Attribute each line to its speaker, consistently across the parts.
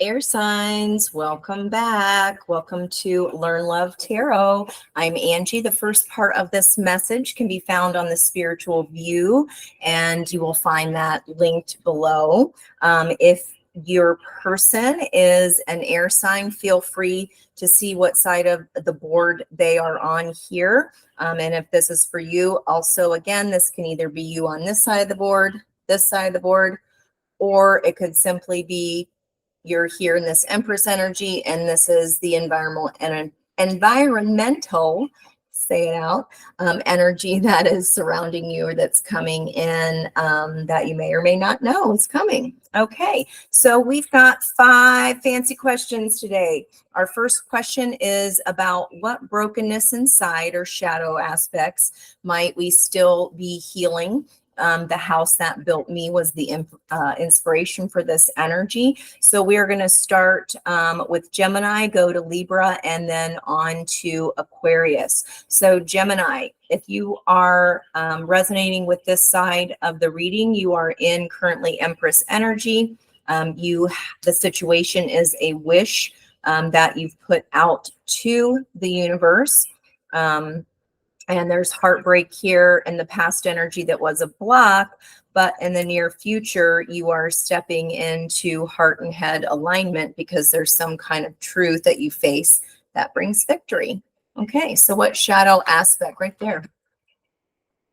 Speaker 1: Air signs, welcome back. Welcome to Learn Love Tarot. I'm Angie. The first part of this message can be found on the spiritual view, and you will find that linked below. If your person is an air sign, feel free to see what side of the board they are on here. And if this is for you, also, again, this can either be you on this side of the board, this side of the board, or it could simply be you're here in this Empress energy, and this is the environmental, say it out, energy that is surrounding you or that's coming in, that you may or may not know is coming. Okay, so we've got 5 fancy questions today. Our first question is about what brokenness inside or shadow aspects might we still be healing. The house that built me was the inspiration for this energy. So we're going to start with Gemini, go to Libra, and then on to Aquarius. So Gemini, if you are resonating with this side of the reading, you are in currently Empress energy. The situation is a wish that you've put out to the universe. And there's heartbreak here in the past energy that was a block, but in the near future, you are stepping into heart and head alignment because there's some kind of truth that you face that brings victory. Okay, so what shadow aspect right there?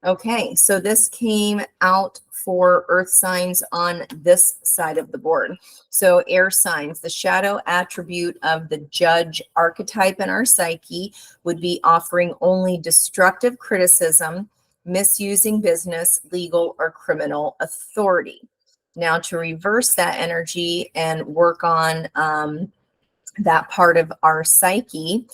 Speaker 1: Okay, so this came out for earth signs on this side of the board. So air signs, the shadow attribute of the judge archetype in our psyche would be offering only destructive criticism, misusing business, legal, or criminal authority. Now, to reverse that energy and work on that part of our psyche,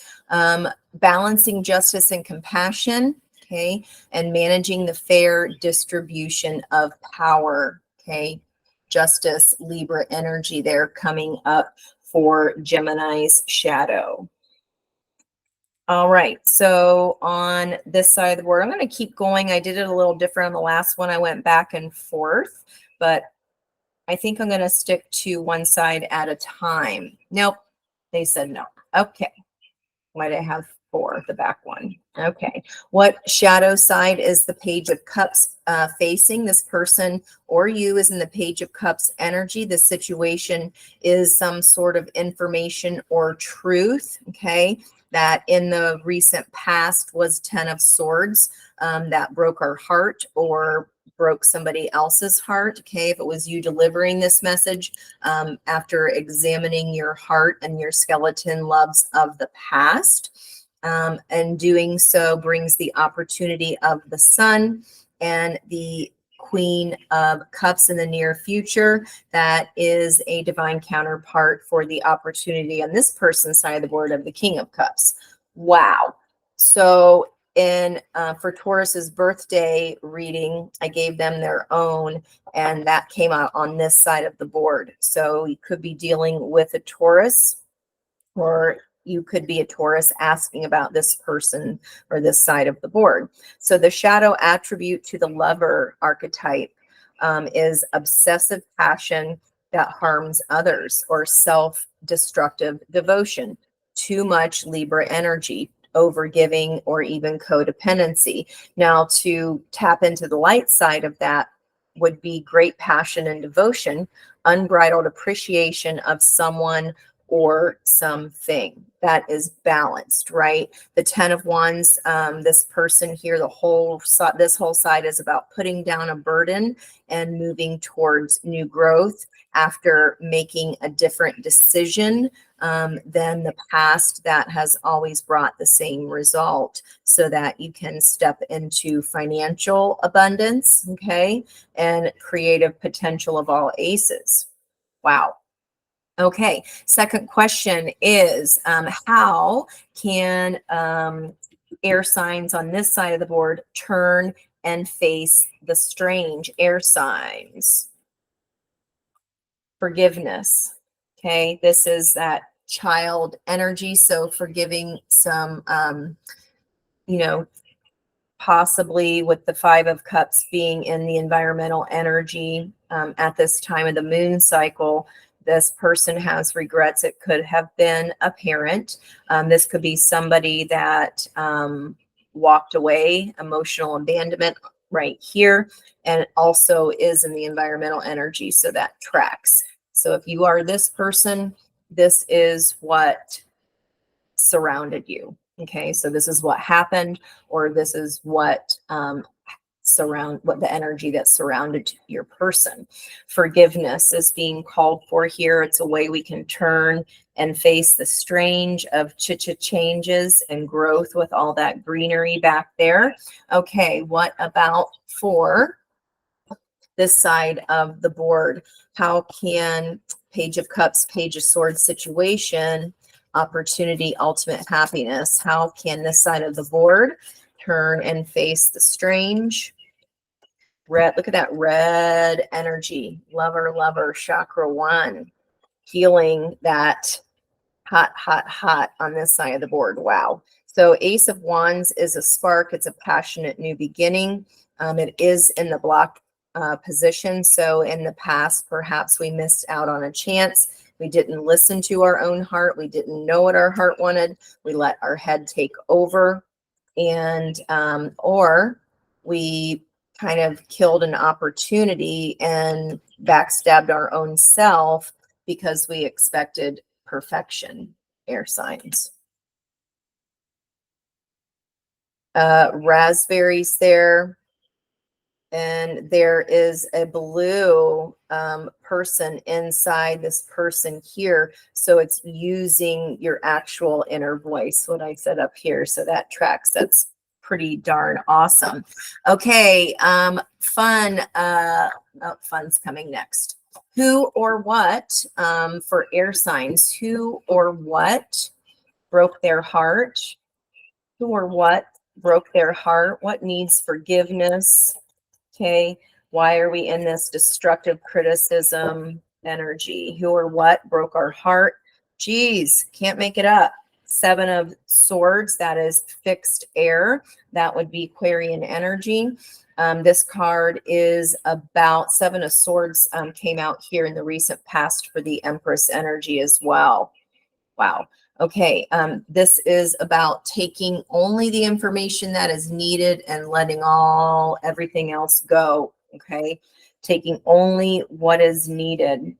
Speaker 1: balancing justice and compassion, okay, and managing the fair distribution of power, okay, justice, Libra energy there coming up for Gemini's shadow. All right, so on this side of the board, I'm going to keep going. I did it a little different on the last one. I went back and forth, but I think I'm going to stick to one side at a time. Nope, they said no. Okay. Why did I have 4, the back one? Okay. What shadow side is the Page of Cups facing? This person or you is in the Page of Cups energy. The situation is some sort of information or truth, okay, that in the recent past was 10 of Swords that broke our heart or broke somebody else's heart. Okay, if it was you delivering this message, after examining your heart and your skeleton loves of the past, and doing so brings the opportunity of the Sun and the Queen of Cups in the near future. That is a divine counterpart for the opportunity on this person's side of the board of the King of Cups. Wow. So for Taurus's birthday reading, I gave them their own, and that came out on this side of the board. So you could be dealing with a Taurus, or you could be a Taurus asking about this person or this side of the board. So the shadow attribute to the lover archetype is obsessive passion that harms others, or self-destructive devotion. Too much Libra energy, overgiving, or even codependency. Now, to tap into the light side of that would be great passion and devotion, unbridled appreciation of someone or something that is balanced, right? The 10 of Wands, this person here, this whole side is about putting down a burden and moving towards new growth after making a different decision than the past that has always brought the same result, so that you can step into financial abundance, okay, and creative potential of all aces. Wow. Okay, second question is, how can air signs on this side of the board turn and face the strange air signs? Forgiveness. Okay, this is that child energy. So forgiving some, possibly with the 5 of Cups being in the environmental energy at this time of the moon cycle, This person has regrets. It could have been a parent. This could be somebody that walked away, emotional abandonment right here, and it also is in the environmental energy, so that tracks. So if you are this person, this is what surrounded you. Okay, so this is what happened, or this is what what the energy that surrounded your person. Forgiveness is being called for here. It's a way we can turn and face the strange of changes and growth with all that greenery back there. Okay, what about for this side of the board? How can Page of Cups, Page of Swords situation, opportunity, ultimate happiness, how can this side of the board turn and face the strange? Red, look at that red energy. Lover, chakra 1. Healing that hot on this side of the board. Wow. So Ace of Wands is a spark. It's a passionate new beginning. It is in the block position. So in the past, perhaps we missed out on a chance. We didn't listen to our own heart. We didn't know what our heart wanted. We let our head take over, and or we kind of killed an opportunity and backstabbed our own self because we expected perfection. Air signs. Raspberries there. And there is a blue person inside this person here. So it's using your actual inner voice, what I said up here. So that tracks. That's pretty darn awesome. Okay, fun. Fun's coming next. Who or what, for air signs, who or what broke their heart? Who or what broke their heart? What needs forgiveness? Okay, why are we in this destructive criticism energy? Who or what broke our heart? Geez, can't make it up. 7 of Swords, that is fixed air. That would be Aquarian energy. This card is about 7 of Swords came out here in the recent past for the Empress energy as well. Wow. Okay, this is about taking only the information that is needed and letting everything else go. Okay, taking only what is needed.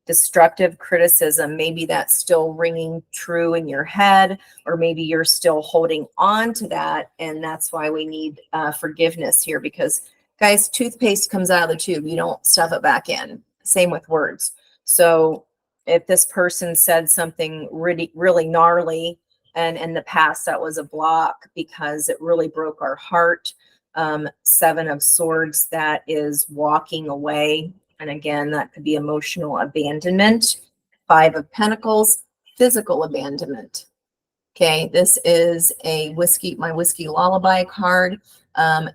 Speaker 1: Destructive criticism, maybe that's still ringing true in your head, or maybe you're still holding on to that, and that's why we need forgiveness here, because guys, toothpaste comes out of the tube, you don't stuff it back in. Same with words. So if this person said something really gnarly, and in the past that was a block because it really broke our heart. 7 of Swords, that is walking away. And again, that could be emotional abandonment. 5 of Pentacles, physical abandonment. Okay, this is my whiskey lullaby card.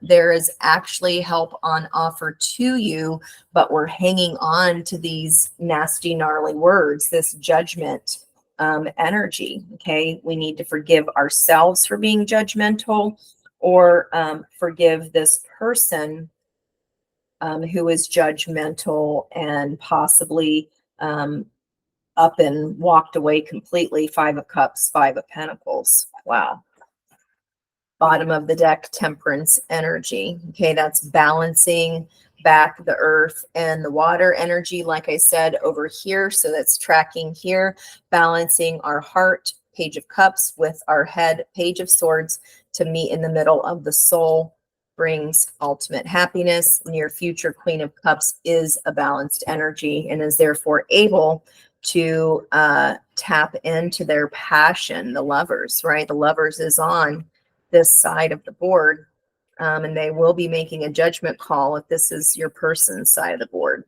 Speaker 1: There is actually help on offer to you, but we're hanging on to these nasty, gnarly words, this judgment energy. Okay, we need to forgive ourselves for being judgmental, or forgive this person who is judgmental and possibly up and walked away completely. 5 of Cups, 5 of Pentacles. Wow. Bottom of the deck, Temperance energy. Okay, that's balancing back the earth and the water energy, like I said, over here. So that's tracking here, balancing our heart, Page of Cups, with our head, Page of Swords, to meet in the middle of the soul, brings ultimate happiness. Near future Queen of Cups is a balanced energy and is therefore able to tap into their passion. The Lovers, right? The Lovers is on this side of the board, and they will be making a judgment call if this is your person's side of the board.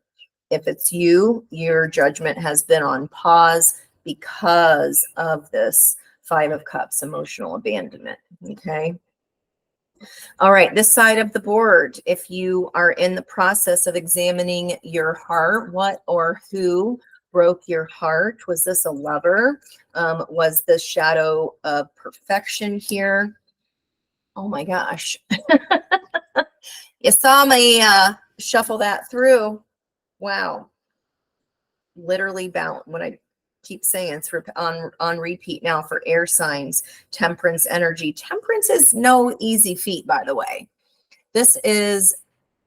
Speaker 1: If it's you, your judgment has been on pause because of this 5 of Cups, emotional abandonment. Okay. All right, this side of the board, if you are in the process of examining your heart, what or who broke your heart? Was this a lover? Was the shadow of perfection here? Oh my gosh. You saw me shuffle that through. Wow. literally balance. What I keep saying, it's on repeat now for air signs. Temperance energy. Temperance is no easy feat, by the way. This is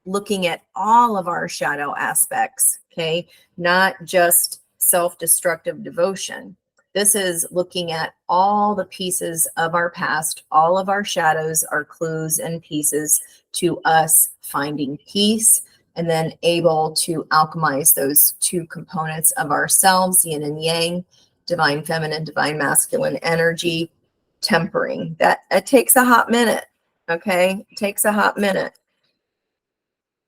Speaker 1: looking at all of our shadow aspects, okay? Not just self-destructive devotion. This is looking at all the pieces of our past, all of our shadows, our clues and pieces to us finding peace, and then able to alchemize those two components of ourselves, yin and yang, divine feminine, divine masculine energy, tempering. That it takes a hot minute, okay? It takes a hot minute.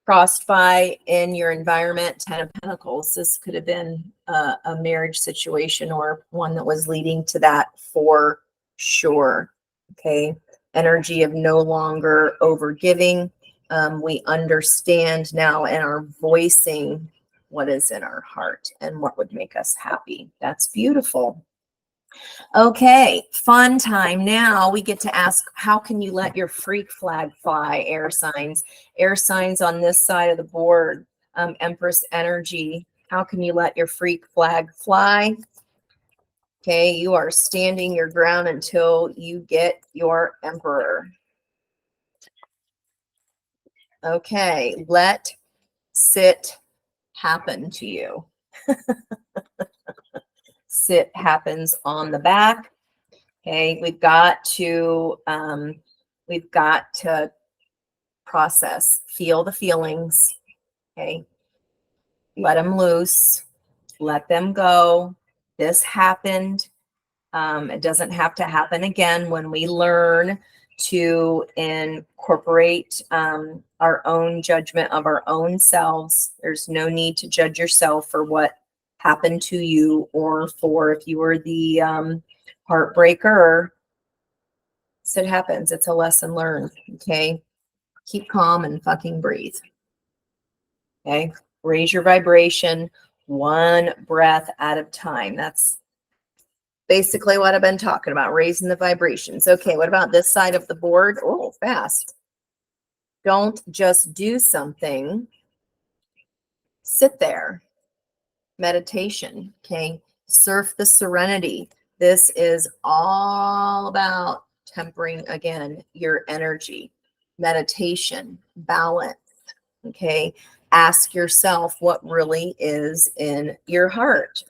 Speaker 1: Crossed by in your environment, 10 of Pentacles. This could have been a marriage situation or one that was leading to that for sure. Okay. Energy of no longer overgiving. We understand now and are voicing what is in our heart and what would make us happy. That's beautiful. Okay, fun time. Now we get to ask, how can you let your freak flag fly, air signs? Air signs on this side of the board, Empress energy. How can you let your freak flag fly? Okay, you are standing your ground until you get your Emperor. Okay, let sit happen to you. Sit happens on the back. Okay, we've got to process, feel the feelings. Okay, let them loose, let them go. This happened. It doesn't have to happen again. When we learn to incorporate our own judgment of our own selves, there's no need to judge yourself for what happened to you or for if you were the heartbreaker. So it happens. It's a lesson learned. Okay. Keep calm and fucking breathe. Okay. Raise your vibration one breath at a time. That's basically what I've been talking about, raising the vibrations. Okay. What about this side of the board? Oh, fast. Don't just do something. Sit there. Meditation. Okay. Surf the serenity. This is all about tempering again your energy, meditation, balance. Okay. Ask yourself what really is in your heart.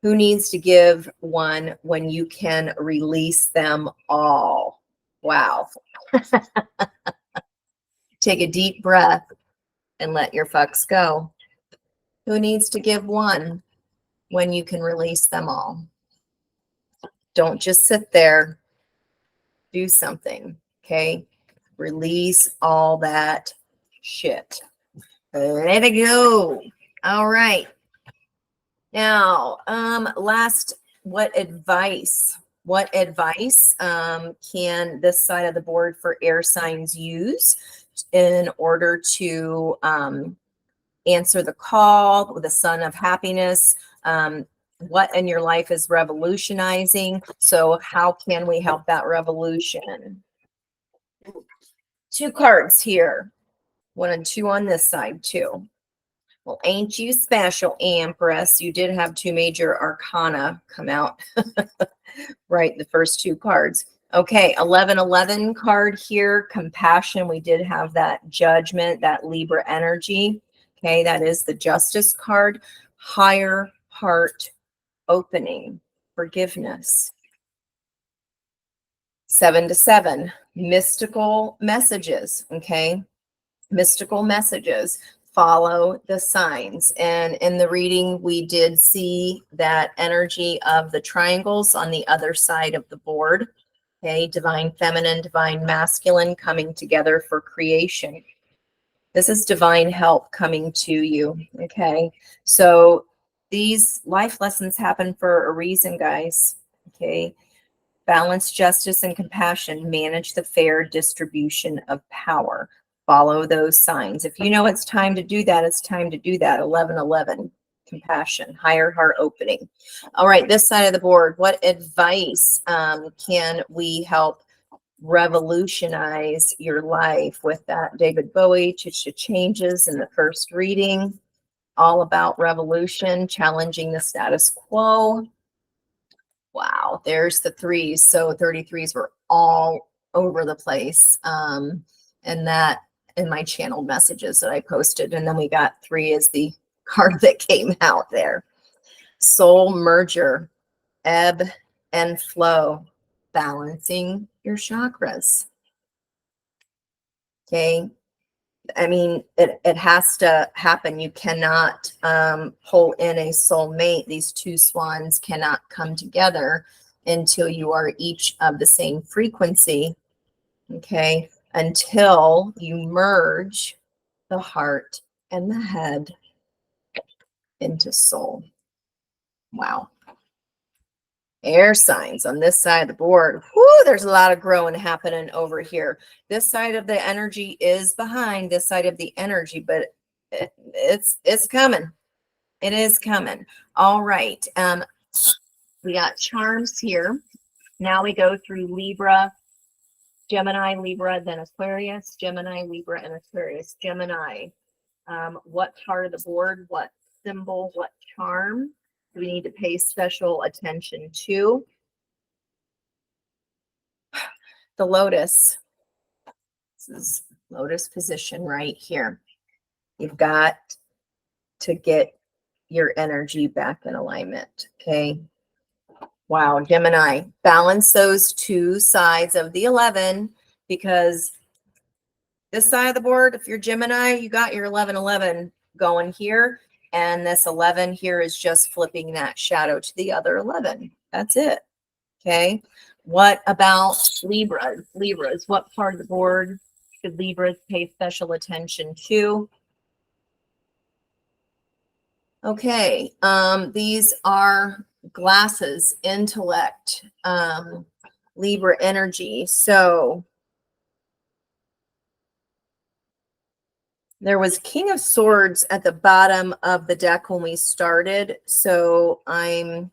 Speaker 1: Who needs to give one when you can release them all? Wow. Take a deep breath and let your fucks go. Who needs to give one when you can release them all? Don't just sit there. Do something. Okay. Release all that shit. Let it go. All right. Now, what advice can this side of the board for air signs use in order to answer the call with the sun of happiness? What in your life is revolutionizing? So how can we help that revolution? 2 cards here. 1 and 2 on this side too. Well, ain't you special, Empress? You did have 2 major arcana come out. Right, the first 2 cards. Okay, 1111 card here, compassion. We did have that judgment, that Libra energy. Okay, that is the justice card. Higher heart opening, forgiveness. 7 to 7, mystical messages. Okay, mystical messages. Follow the signs. And in the reading, we did see that energy of the triangles on the other side of the board. Okay, divine feminine, divine masculine coming together for creation. This is divine help coming to you. Okay, so these life lessons happen for a reason, guys. Okay, balance, justice, and compassion. Manage the fair distribution of power. Follow those signs. If you know it's time to do that, it's time to do that. 1111, compassion, higher heart opening. All right, this side of the board, what advice can we help revolutionize your life with that? David Bowie, Changes in the first reading. all about revolution, challenging the status quo. Wow, there's the threes. So 33s were all over the place. And that in my channeled messages that I posted. And then we got 3 as the card that came out there. Soul merger, ebb and flow, balancing your chakras. Okay. I mean, it has to happen. You cannot pull in a soulmate. These two swans cannot come together until you are each of the same frequency. Okay. Until you merge the heart and the head into soul. Wow. Air signs on this side of the board. Whoo, there's a lot of growing happening over here. This side of the energy is behind this side of the energy, but it's coming. It is coming. All right. We got charms here. Now we go through Libra, Gemini, Libra, then Aquarius, Gemini, Libra, and Aquarius. Gemini. What part of the board, what symbol, what charm do we need to pay special attention to? The lotus. This is lotus position right here. You've got to get your energy back in alignment. Okay. Wow, Gemini, balance those two sides of the 11, because this side of the board, if you're Gemini, you got your 11 going here, and this 11 here is just flipping that shadow to the other 11. That's it. Okay. What about Libras? Libras, what part of the board should Libras pay special attention to? Okay. These are glasses, intellect, Libra energy. So there was King of Swords at the bottom of the deck when we started. So I'm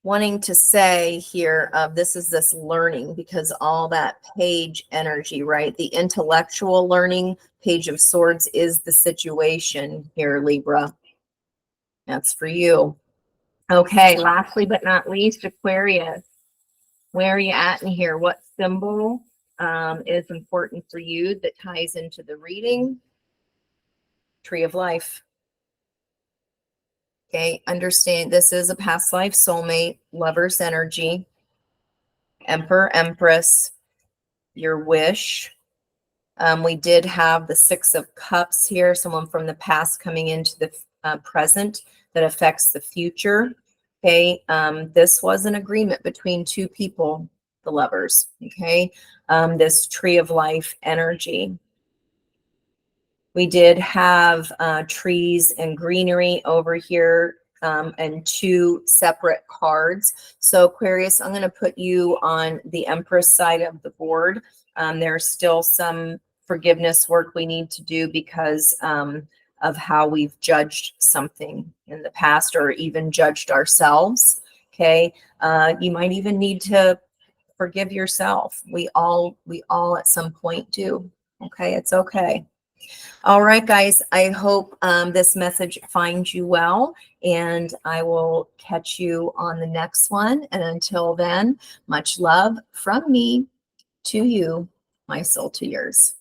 Speaker 1: wanting to say here, this is this learning, because all that page energy, right? The intellectual learning, Page of Swords is the situation here, Libra. That's for you. Okay, lastly but not least, Aquarius. Where are you at in here? What symbol is important for you that ties into the reading? Tree of Life. Okay, understand this is a past life soulmate, lover's energy, Emperor, Empress, your wish. We did have the 6 of Cups here, someone from the past coming into the present that affects the future. Okay, this was an agreement between two people, the lovers. Okay, this Tree of Life energy. We did have trees and greenery over here, and 2 separate cards. So Aquarius, I'm going to put you on the Empress side of the board. There's still some forgiveness work we need to do because of how we've judged something in the past, or even judged ourselves. Okay. You might even need to forgive yourself. We all at some point do. Okay. It's okay. All right, guys, I hope this message finds you well, and I will catch you on the next one. And until then, much love from me to you, my soul to yours.